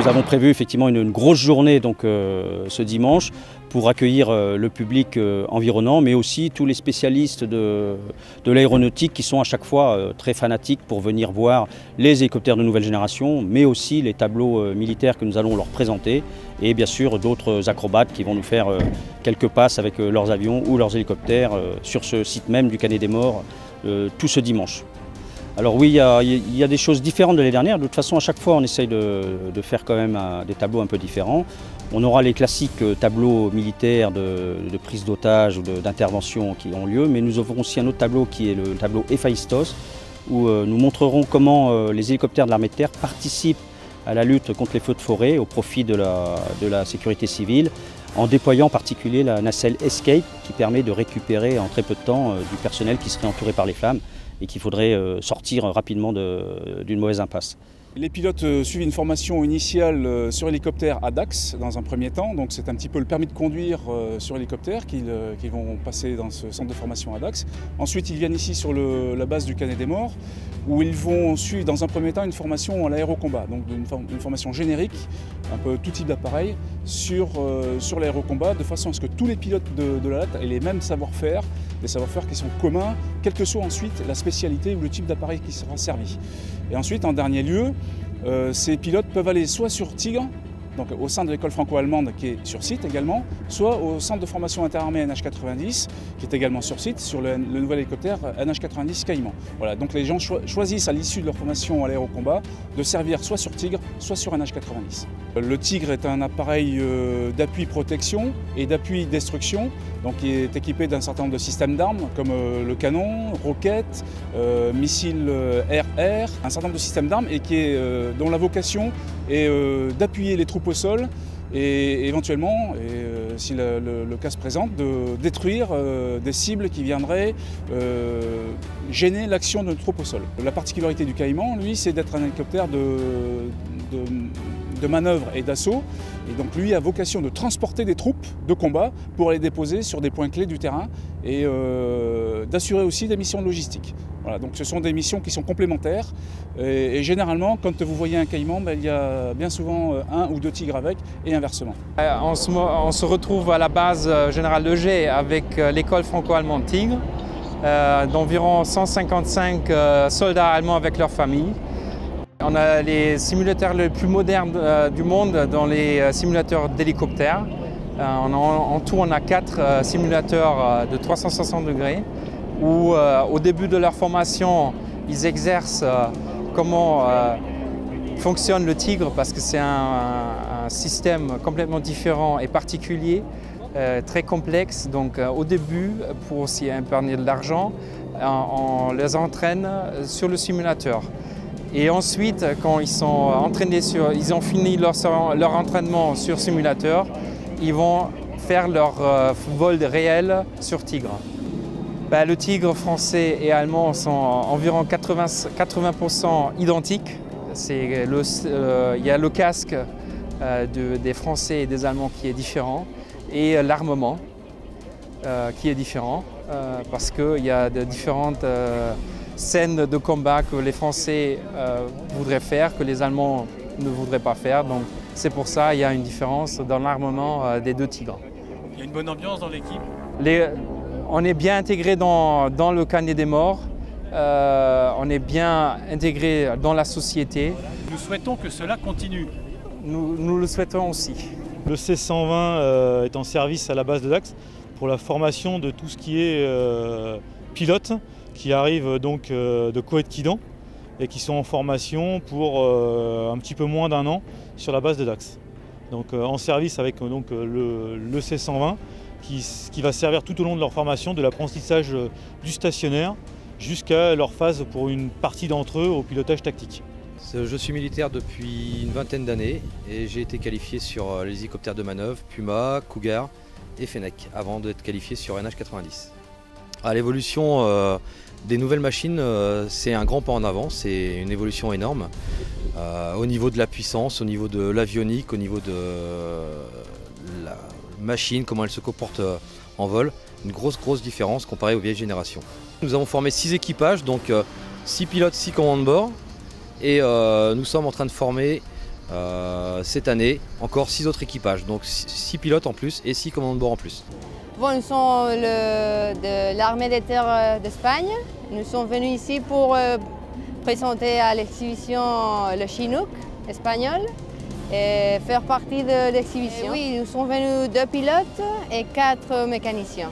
Nous avons prévu effectivement une grosse journée donc, ce dimanche pour accueillir le public environnant, mais aussi tous les spécialistes de l'aéronautique qui sont à chaque fois très fanatiques pour venir voir les hélicoptères de nouvelle génération, mais aussi les tableaux militaires que nous allons leur présenter, et bien sûr d'autres acrobates qui vont nous faire quelques passes avec leurs avions ou leurs hélicoptères sur ce site même du Canet des Morts tout ce dimanche. Alors oui, il y a des choses différentes de l'année dernière. De toute façon, à chaque fois, on essaye de faire quand même des tableaux un peu différents. On aura les classiques tableaux militaires de prise d'otages ou d'intervention qui ont lieu, mais nous aurons aussi un autre tableau qui est le tableau Héphaïstos, où nous montrerons comment les hélicoptères de l'armée de terre participent à la lutte contre les feux de forêt au profit de la sécurité civile, en déployant en particulier la nacelle Escape qui permet de récupérer en très peu de temps du personnel qui serait entouré par les flammes et qu'il faudrait sortir rapidement d'une mauvaise impasse. Les pilotes suivent une formation initiale sur hélicoptère à Dax dans un premier temps, donc c'est un petit peu le permis de conduire sur hélicoptère qu'ils vont passer dans ce centre de formation à Dax. Ensuite ils viennent ici sur la base du Canet des Morts où ils vont suivre dans un premier temps une formation à l'aérocombat, donc une formation générique, un peu tout type d'appareil sur l'aérocombat, de façon à ce que tous les pilotes de la LAT aient les mêmes savoir-faire, des savoir-faire qui sont communs, quelle que soit ensuite la spécialité ou le type d'appareil qui sera servi. Et ensuite, en dernier lieu, ces pilotes peuvent aller soit sur Tigre, donc au sein de l'école franco-allemande qui est sur site également, soit au centre de formation interarmée NH90 qui est également sur site sur le nouvel hélicoptère NH90 Caïman. Voilà, donc les gens choisissent à l'issue de leur formation à l'aérocombat de servir soit sur Tigre, soit sur NH90. Le Tigre est un appareil d'appui protection et d'appui destruction, donc qui est équipé d'un certain nombre de systèmes d'armes comme le canon, roquettes, missiles air-air, un certain nombre de systèmes d'armes et dont la vocation est d'appuyer les troupes au sol et éventuellement, si le cas se présente, de détruire des cibles qui viendraient gêner l'action de nos troupes au sol. La particularité du Caïman, lui, c'est d'être un hélicoptère de manœuvre et d'assaut. Et donc lui a vocation de transporter des troupes de combat pour les déposer sur des points clés du terrain et d'assurer aussi des missions logistiques. Voilà, donc ce sont des missions qui sont complémentaires et généralement quand vous voyez un Caïman, il y a bien souvent un ou deux tigres avec et inversement. On se retrouve à la base générale de G avec l'école franco-allemande Tigre, d'environ 155 soldats allemands avec leurs familles. On a les simulateurs les plus modernes du monde dans les simulateurs d'hélicoptères. En tout, on a 4 simulateurs de 360 degrés où au début de leur formation, ils exercent comment fonctionne le Tigre parce que c'est un système complètement différent et particulier, très complexe. Donc au début, pour aussi épargner de l'argent, on les entraîne sur le simulateur. Et ensuite, quand ils sont entraînés ils ont fini leur entraînement sur simulateur, ils vont faire leur vol réel sur Tigre. Le Tigre français et allemand sont environ 80% identiques. Il y a le casque des Français et des Allemands qui est différent et l'armement qui est différent parce qu'il y a de différentes scènes de combat que les Français voudraient faire, que les Allemands ne voudraient pas faire. Donc c'est pour ça qu'il y a une différence dans l'armement des deux Tigres. Il y a une bonne ambiance dans l'équipe? On est bien intégré dans le Canet des Morts, on est bien intégré dans la société. Nous souhaitons que cela continue. Nous le souhaitons aussi. Le C-120 est en service à la base de Dax pour la formation de tout ce qui est pilote, qui arrivent donc de Koweït-Kidan et qui sont en formation pour un petit peu moins d'1 an sur la base de Dax. Donc en service avec le C-120 qui va servir tout au long de leur formation de l'apprentissage du stationnaire jusqu'à leur phase pour une partie d'entre eux au pilotage tactique. Je suis militaire depuis une vingtaine d'années et j'ai été qualifié sur les hélicoptères de manœuvre, Puma, Cougar et Fennec avant d'être qualifié sur NH90. L'évolution des nouvelles machines, c'est un grand pas en avant, c'est une évolution énorme au niveau de la puissance, au niveau de l'avionique, au niveau de la machine, comment elle se comporte en vol. Une grosse différence comparée aux vieilles générations. Nous avons formé 6 équipages, donc 6 pilotes, 6 commandes de bord. Et nous sommes en train de former Cette année, encore 6 autres équipages, donc 6 pilotes en plus et 6 commandants de bord en plus. Bon, nous sommes de l'armée des terres d'Espagne. Nous sommes venus ici pour présenter à l'exhibition le Chinook espagnol et faire partie de l'exhibition. Oui, nous sommes venus 2 pilotes et 4 mécaniciens.